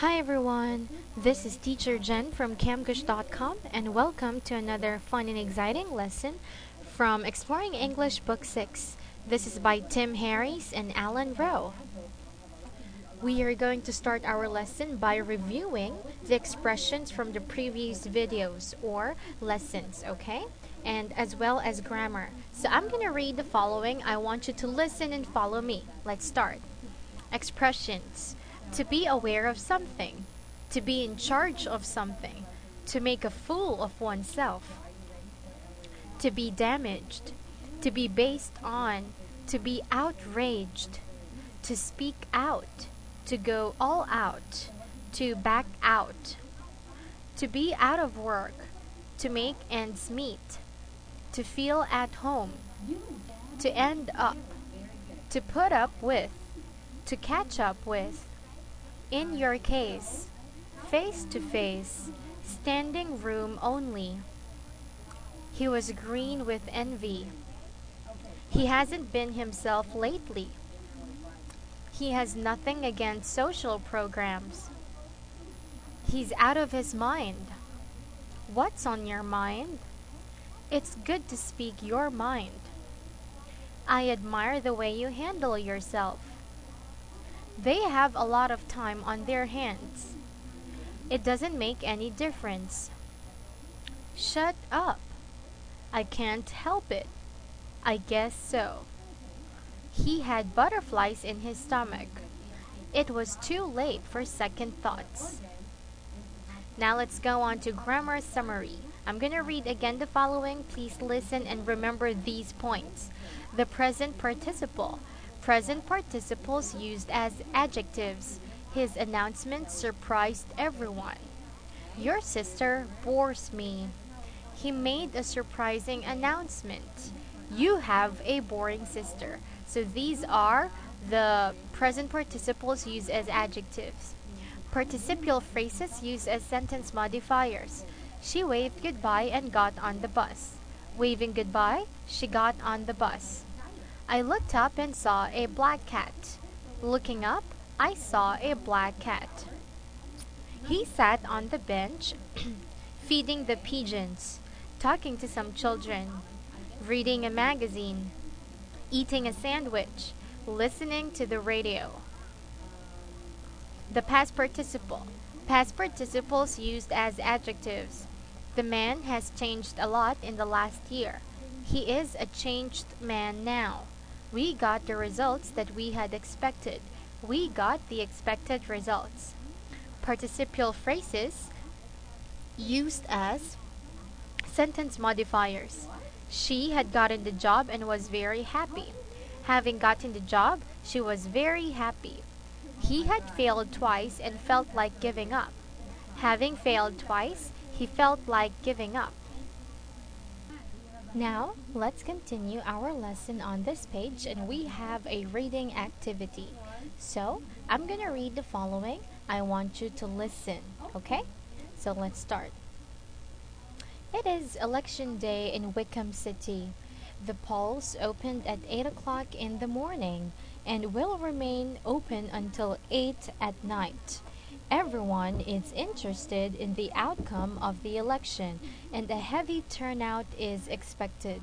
Hi everyone, this is Teacher Jen from camgush.com and welcome to another fun and exciting lesson from Exploring English Book 6. This is by Tim Harris and Alan Rowe. We are going to start our lesson by reviewing the expressions from the previous videos or lessons, okay? And as well as grammar. So I'm going to read the following. I want you to listen and follow me. Let's start. Expressions. To be aware of something. To be in charge of something. To make a fool of oneself. To be damaged. To be based on. To be outraged. To speak out. To go all out. To back out. To be out of work. To make ends meet. To feel at home. To end up. To put up with. To catch up with. In your case. Face to face. Standing room only. He was green with envy. He hasn't been himself lately. He has nothing against social programs. He's out of his mind. What's on your mind? It's good to speak your mind. I admire the way you handle yourself. They have a lot of time on their hands. It doesn't make any difference. Shut up. I can't help it. I guess so. He had butterflies in his stomach. It was too late for second thoughts. Now let's go on to grammar summary. I'm going to read again the following. Please listen and remember these points. The present participle. Present participles used as adjectives. His announcement surprised everyone. Your sister bores me. He made a surprising announcement. You have a boring sister. So these are the present participles used as adjectives. Participial phrases used as sentence modifiers. She waved goodbye and got on the bus. Waving goodbye, she got on the bus. I looked up and saw a black cat. Looking up, I saw a black cat. He sat on the bench, feeding the pigeons, talking to some children, reading a magazine, eating a sandwich, listening to the radio. The past participle. Past participles used as adjectives. The man has changed a lot in the last year. He is a changed man now. We got the results that we had expected. We got the expected results. Participial phrases used as sentence modifiers. She had gotten the job and was very happy. Having gotten the job, she was very happy. He had failed twice and felt like giving up. Having failed twice, he felt like giving up. Now, let's continue our lesson on this page, and we have a reading activity. So, I'm going to read the following. I want you to listen, okay? So, let's start. It is election day in Wickham City. The polls opened at 8 o'clock in the morning and will remain open until 8 at night. Everyone is interested in the outcome of the election, and a heavy turnout is expected.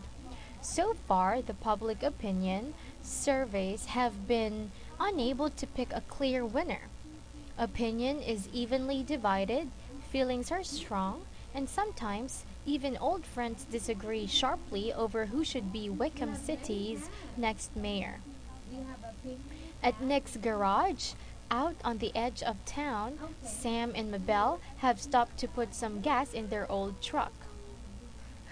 So far, the public opinion surveys have been unable to pick a clear winner. Opinion is evenly divided, feelings are strong, and sometimes even old friends disagree sharply over who should be Wickham City's next mayor. At Nick's garage, out on the edge of town, Sam and Mabel have stopped to put some gas in their old truck.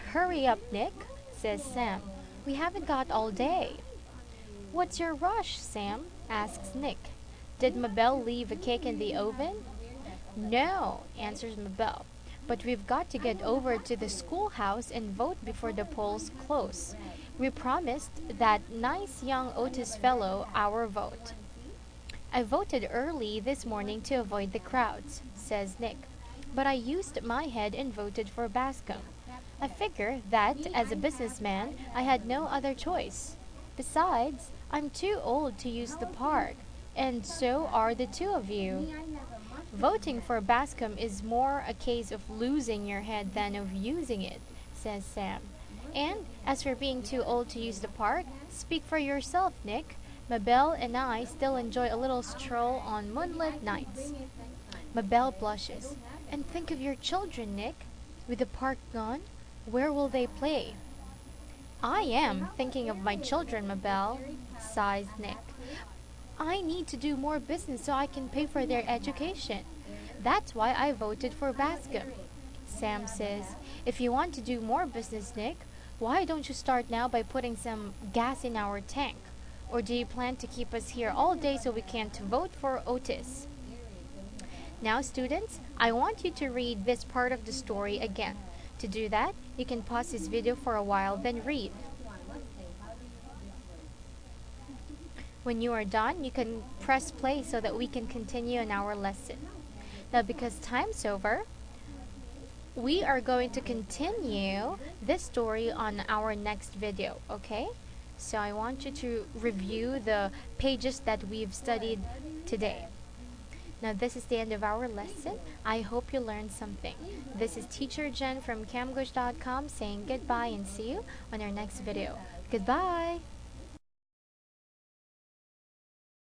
Hurry up, Nick, says Sam. We haven't got all day. What's your rush, Sam? Asks Nick. Did Mabel leave a cake in the oven? No, answers Mabel. But we've got to get over to the schoolhouse and vote before the polls close. We promised that nice young Otis fellow our vote. I voted early this morning to avoid the crowds, says Nick. But I used my head and voted for Bascom. I figure that, as a businessman, I had no other choice. Besides, I'm too old to use the park, and so are the two of you. Voting for Bascom is more a case of losing your head than of using it, says Sam. And as for being too old to use the park, speak for yourself, Nick. Mabel and I still enjoy a little stroll on moonlit nights. Mabel blushes. And think of your children, Nick. With the park gone, where will they play? I am thinking of my children, Mabel, sighs Nick. I need to do more business so I can pay for their education. That's why I voted for Bascom. Sam says, if you want to do more business, Nick, why don't you start now by putting some gas in our tank? Or do you plan to keep us here all day so we can't vote for Otis? Now, students, I want you to read this part of the story again. To do that, you can pause this video for a while, then read. When you are done, you can press play so that we can continue in our lesson. Now, because time's over, we are going to continue this story on our next video, okay? So I want you to review the pages that we've studied today. Now, this is the end of our lesson. I hope you learned something. This is Teacher Jen from camgush.com saying goodbye and see you on our next video. Goodbye!